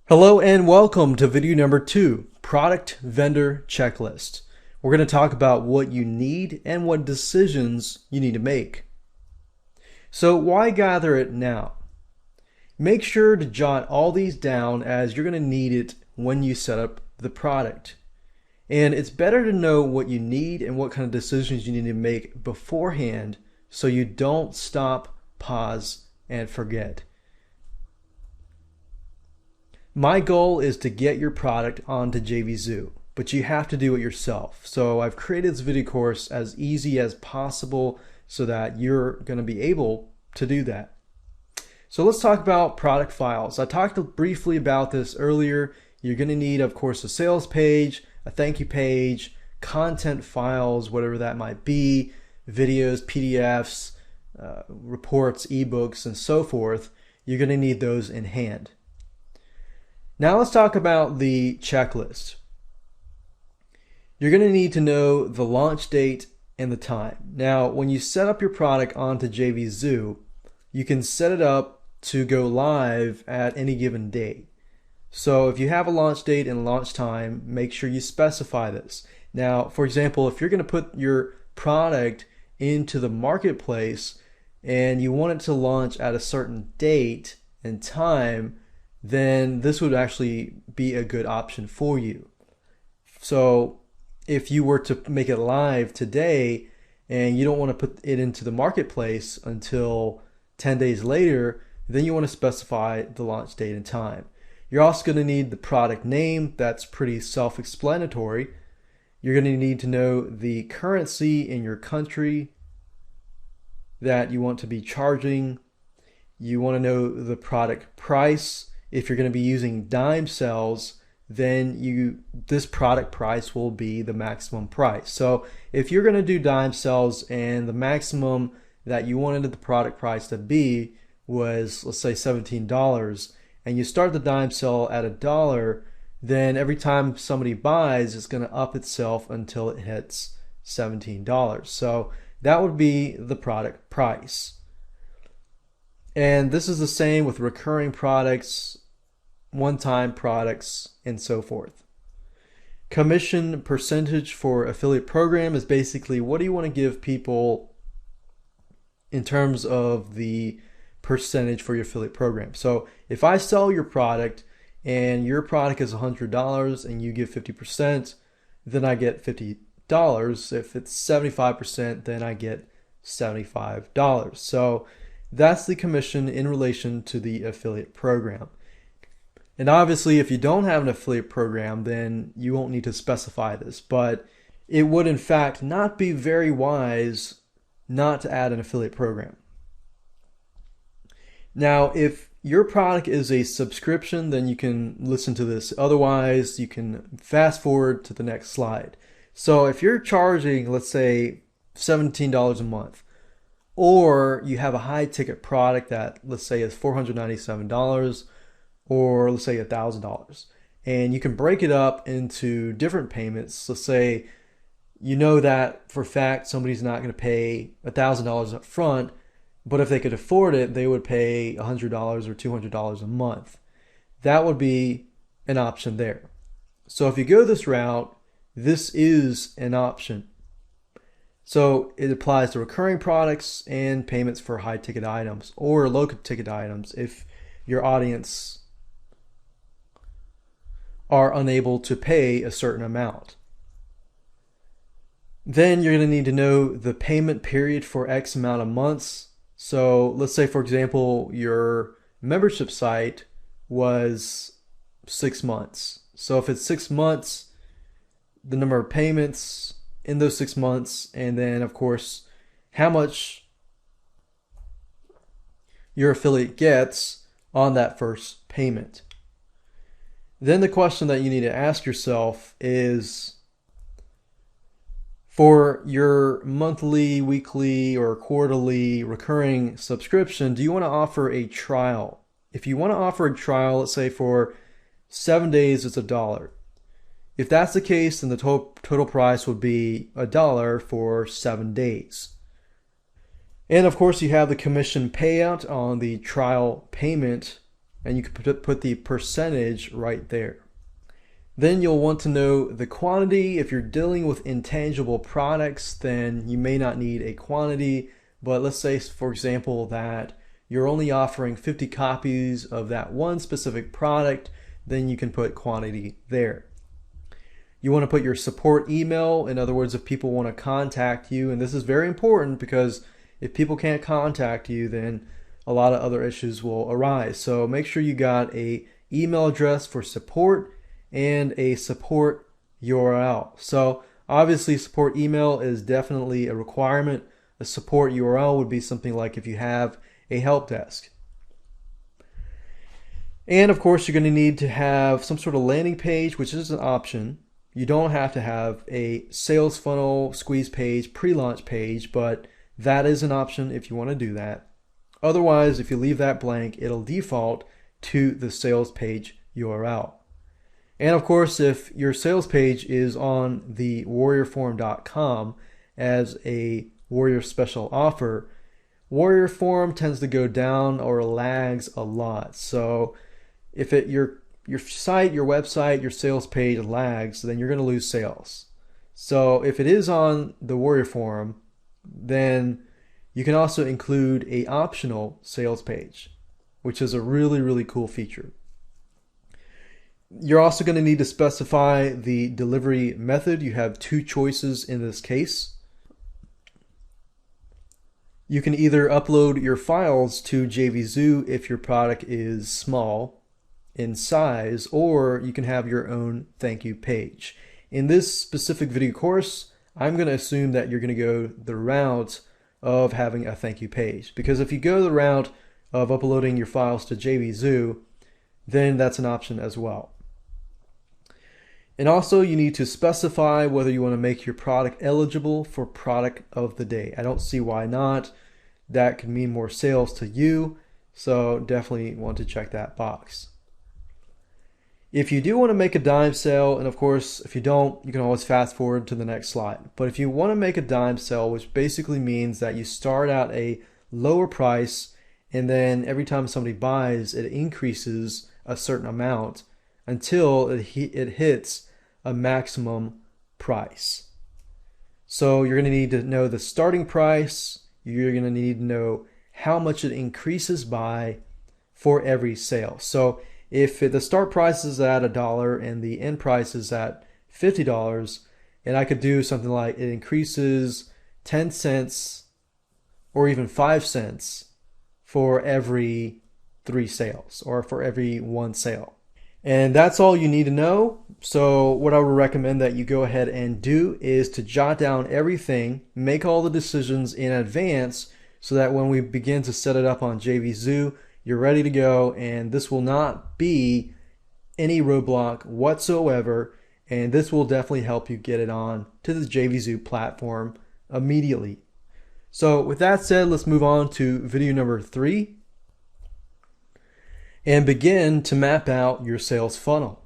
Hello and welcome to video number 2, Product Vendor Checklist. We're going to talk about what you need and what decisions you need to make. So why gather it now? Make sure to jot all these down as you're going to need it when you set up the product. And it's better to know what you need and what kind of decisions you need to make beforehand so you don't stop, pause, and forget. My goal is to get your product onto JVZoo, but you have to do it yourself. So I've created this video course as easy as possible so that you're going to be able to do that. So let's talk about product files. I talked briefly about this earlier. You're going to need, of course, a sales page, a thank you page, content files, whatever that might be, videos, PDFs, reports, ebooks, and so forth. You're going to need those in hand. Now let's talk about the checklist. You're going to need to know the launch date and the time. Now, when you set up your product onto JVZoo, you can set it up to go live at any given day. So if you have a launch date and launch time, make sure you specify this. Now, for example, if you're going to put your product into the marketplace and you want it to launch at a certain date and time, then this would actually be a good option for you. So if you were to make it live today and you don't want to put it into the marketplace until 10 days later, then you want to specify the launch date and time. You're also going to need the product name. That's pretty self-explanatory. You're going to need to know the currency in your country that you want to be charging. You want to know the product price. If you're going to be using dime sales, then this product price will be the maximum price. So if you're going to do dime sales and the maximum that you wanted the product price to be was, let's say, $17, and you start the dime sale at $1, then every time somebody buys, it's going to up itself until it hits $17. So that would be the product price. And this is the same with recurring products, one-time products, and so forth. Commission percentage for affiliate program is basically what do you want to give people in terms of the percentage for your affiliate program. So if I sell your product and your product is $100 and you give 50%, then I get $50. If it's 75%, then I get $75. So that's the commission in relation to the affiliate program. And obviously, if you don't have an affiliate program, then you won't need to specify this. But it would, in fact, not be very wise not to add an affiliate program. Now, if your product is a subscription, then you can listen to this. Otherwise, you can fast forward to the next slide. So if you're charging, let's say, $17 a month, or you have a high ticket product that, let's say, is $497, or let's say $1,000, and you can break it up into different payments. Let's say you know that for a fact somebody's not going to pay $1,000 up front, but if they could afford it, they would pay $100 or $200 a month. That would be an option there. So if you go this route, this is an option. So it applies to recurring products and payments for high ticket items or low ticket items if your audience are unable to pay a certain amount. Then you're going to need to know the payment period for X amount of months. So let's say, for example, your membership site was 6 months. So if it's 6 months, the number of payments in those 6 months, and then of course how much your affiliate gets on that first payment. Then the question that you need to ask yourself is, for your monthly, weekly, or quarterly recurring subscription, do you want to offer a trial? If you want to offer a trial, let's say for 7 days, it's $1. If that's the case, then the total price would be $1 for 7 days. And of course, you have the commission payout on the trial payment and you can put the percentage right there. Then you'll want to know the quantity. If you're dealing with intangible products, then you may not need a quantity, but let's say, for example, that you're only offering 50 copies of that one specific product, then you can put quantity there. You want to put your support email. In other words, if people want to contact you, and this is very important because if people can't contact you, then a lot of other issues will arise. So make sure you got a email address for support and a support URL. So obviously support email is definitely a requirement. A support URL would be something like if you have a help desk. And of course, you're going to need to have some sort of landing page, which is an option. You don't have to have a sales funnel, squeeze page, pre-launch page, but that is an option if you want to do that. Otherwise, if you leave that blank, it'll default to the sales page URL. And of course, if your sales page is on the warriorforum.com as a Warrior special offer, Warrior Forum tends to go down or lags a lot. So if your site, your website, your sales page lags, then you're going to lose sales. So if it is on the Warrior Forum, then you can also include a optional sales page, which is a really, really cool feature. You're also going to need to specify the delivery method. You have two choices in this case. You can either upload your files to JVZoo if your product is small in size, or you can have your own thank you page. In this specific video course, I'm going to assume that you're going to go the route of having a thank you page, because if you go the route of uploading your files to JVZoo, then that's an option as well. And also you need to specify whether you want to make your product eligible for product of the day. I don't see why not. That could mean more sales to you, so definitely want to check that box. If you do want to make a dime sale, and of course if you don't, you can always fast forward to the next slide. But if you want to make a dime sale, which basically means that you start out a lower price and then every time somebody buys, it increases a certain amount until it hits a maximum price. So you're going to need to know the starting price. You're going to need to know how much it increases by for every sale. So if the start price is at $1 and the end price is at $50, and I could do something like it increases 10 cents or even 5 cents for every 3 sales or for every 1 sale. And that's all you need to know. So what I would recommend that you go ahead and do is to jot down everything, make all the decisions in advance so that when we begin to set it up on JVZoo, you're ready to go, and this will not be any roadblock whatsoever, and this will definitely help you get it on to the JVZoo platform immediately. So with that said, let's move on to video number 3 and begin to map out your sales funnel.